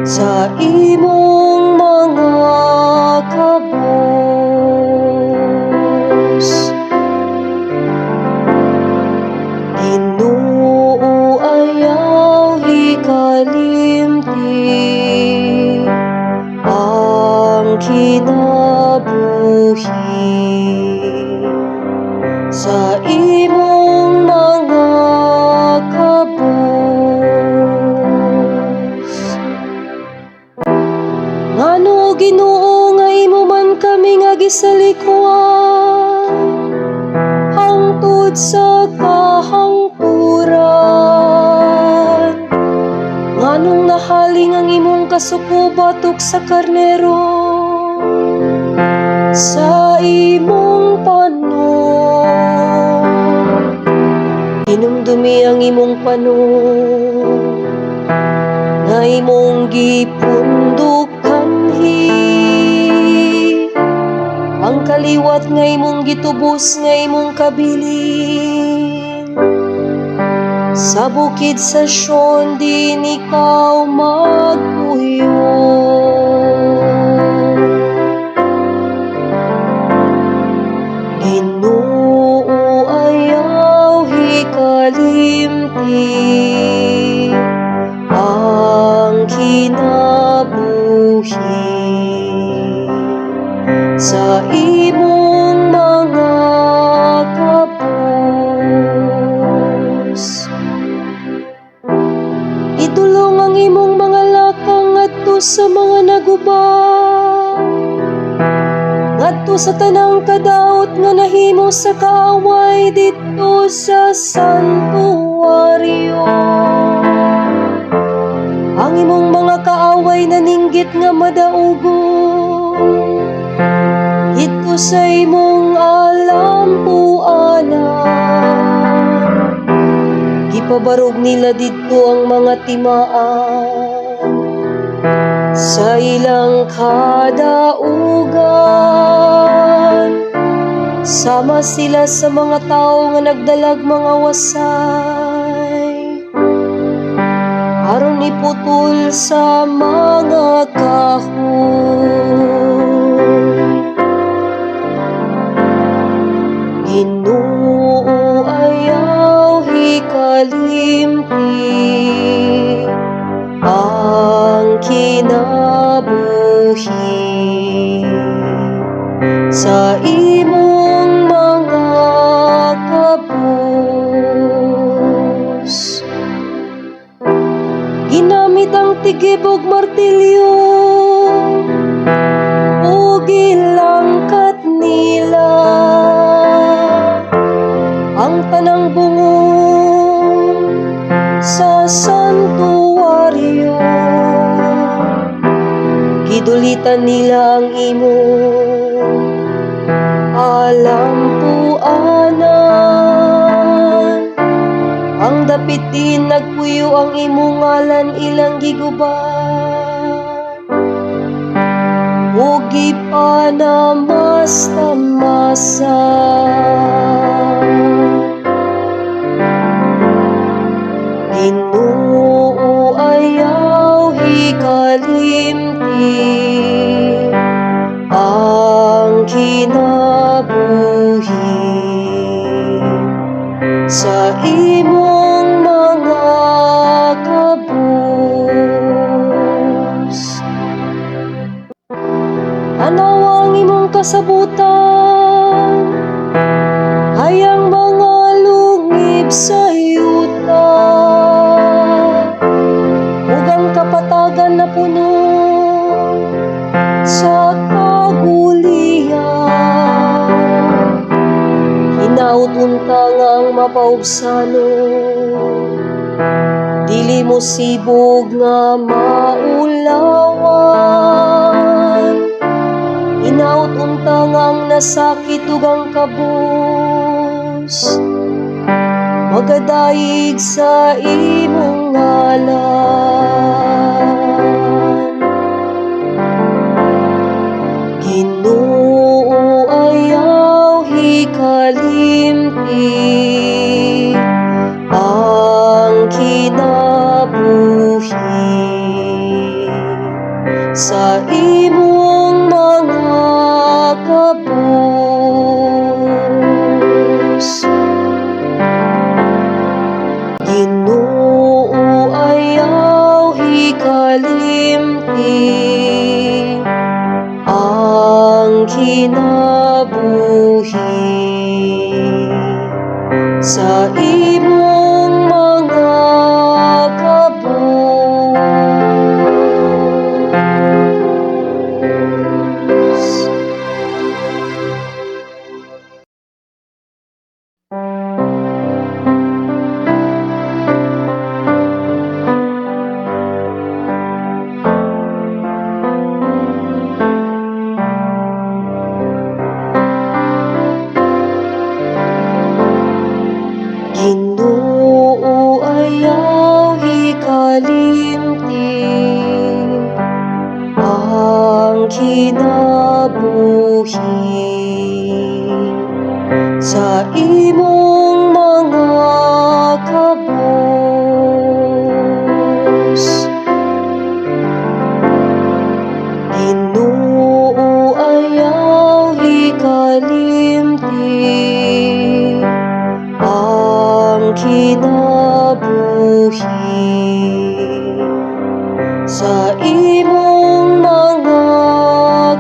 sa imong mga kabos. Ginoo, ayaw hikalimti ang kinabuhi sa imong mga kabos. Ngano Ginoo nga imo man kami nga gisalikuan hangtod sa kahangturan. Nganong nahaling ang imong kasuko batok sa karnero sa imong tanom. Hinumdumi ang imong panon nga imong gipundok kanhi, ang kaliwat nga imong gitubos nga imong kabilin. Sa bukid sa Sion din ikaw magpuyo. Ginoo, ayaw hikalimti ang kinabuhi sa imong mga kabos. Idulong ang imong mga lakang ngadto sa mga nagubang, ngadto sa tanang kadaot nga nahimo sa kaaway dito sa santuaryo. Ang imong mga kaaway naninggit nga madaugon dito sa imong alampuanan. Gipabarog nila dito ang mga timaan sa ilang kadaugan. Sama sila sa mga tao nga nagdalag mga wasay, aron iputol sa mga kahoy. Ginoo, ayaw hikalimti ang kinabuhi sa imong mga kabos. Ginamit ang tigibog martilyo o gilangkat nila ang tanang bungong sa santuaryo. Gidulitan nila ang imong alampuanan, ang dapit din nagpuyo ang imong ngalan ilang giguban. O gipanamasta-masan. Ginoo, ayaw hikalimti ang kinabuhi sa imong mga kabos. Anaw ang imong kasabutan, hayang mga lungib sa yuta, ug ang kapatagan na puno sa kagulian. Hinaut unta nga ang mapaubsanon, dili mo sibog nga maulawan. Hinaut unta nga ang nasakit ug ang kabus, magadayig sa imong ngalan. Ginoo, ayaw hikalimti ang kinabuhi kinabuhi sa imong mga kabus. Ginoo ayaw hikalimti ang kinabuhi sa imong mga kabus. Ginoo ayaw hikalimti ang kinabuhi sa imong mga kabus. Ginoo ayaw hikalimti ang kinabuhi sa imong mga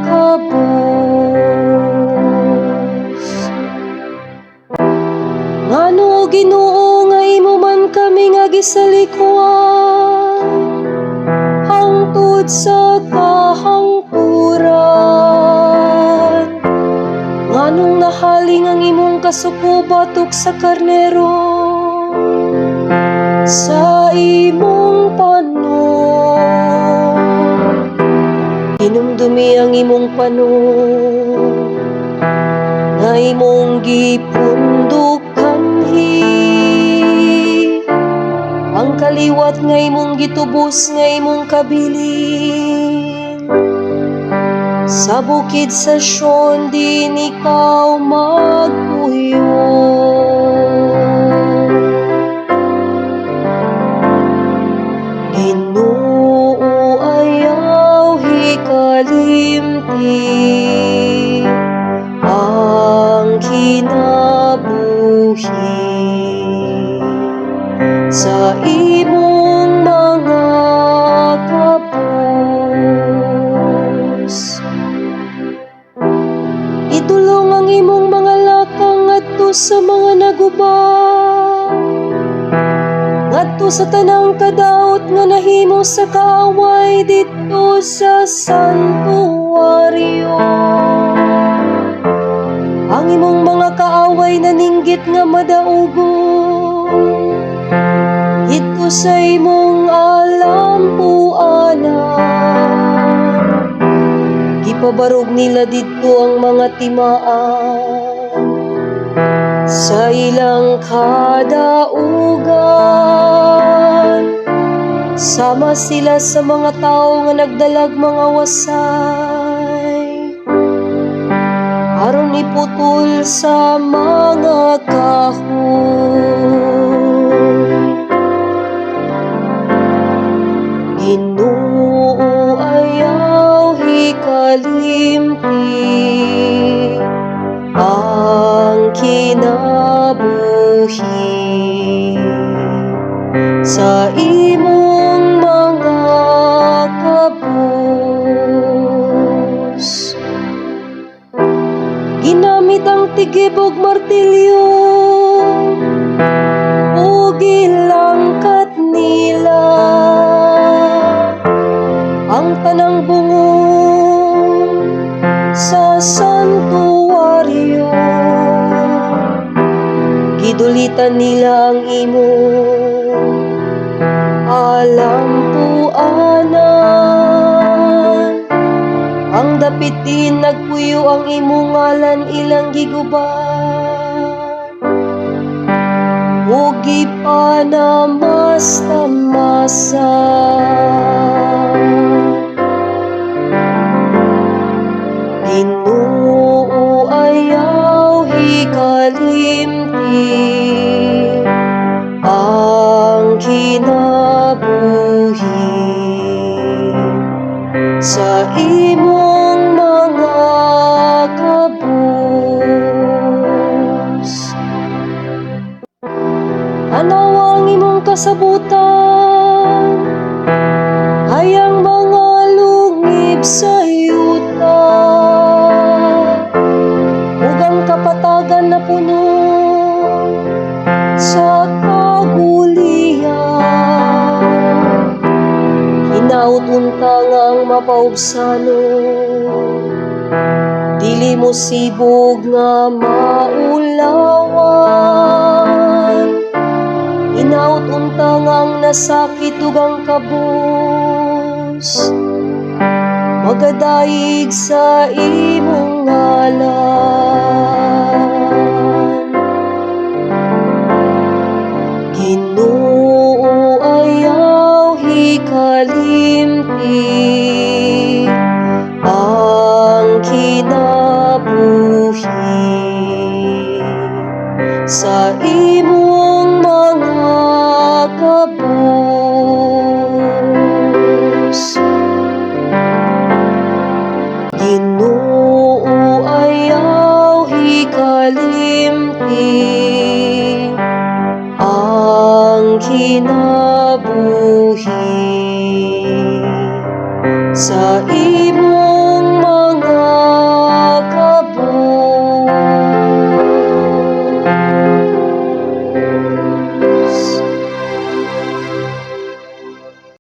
kabus. Ngano Ginoo nga imo man kami nga gisalikuan hangtod sa kahangturan. Nganong nahaling ang imong kasuko batok sa karnero sa imong panon. Hinumdumi ang imong panon nga imong gipundukanhi, ang kaliwat nga imong gitubos nga imong kabilin. Sa bukid sa Sion din ikaw magpuyo. Ginoo ayaw hikalimti ang kinabuhi sa imong mga kabus. Itulong ang imong mga lakang ngadto sa mga naguba, ngadto sa tanang kadaot nga nahimo sa kaaway dito sa santuaryo. Ang imong mga kaaway naninggit nga madaugon dito sa imong alampuanan. Gipabarog nila dito ang mga timaan sa ilang kadaugan. Sama sila sa mga tao nga nagdalag mga wasay, aron iputol sa mga kahoy. Ginoo ayaw hikalimti ang kinabuhi sa imong mga kabus. Ginamit ang tigibog martilyo o gilangkat nila ang tanang bungong sa santuaryo. Gidulitan nila ang imong alampuanan, ang dapitin nagpuyo ang imong ngalan ilang giguban. Ug gipanamasta-masan. Ginoo ayaw hikalimti ang kinabuhi sa imong mga kabus. Tanaw ang imong kasabutan, hayang mga lungib sa yuta, ug ang kapatagan na puno sa kagulian. Hinaut untang ang mapaubsano, dili mo sibog nga maulawan. Hinaut untang ang nasakit ug ang kabus, magadaig sa imong ngalan. Ginoo ayaw hikalimti ang kinabuhi sa imong mga kabus. Ginoo ayaw hikalimti ang kinabuhi sa imong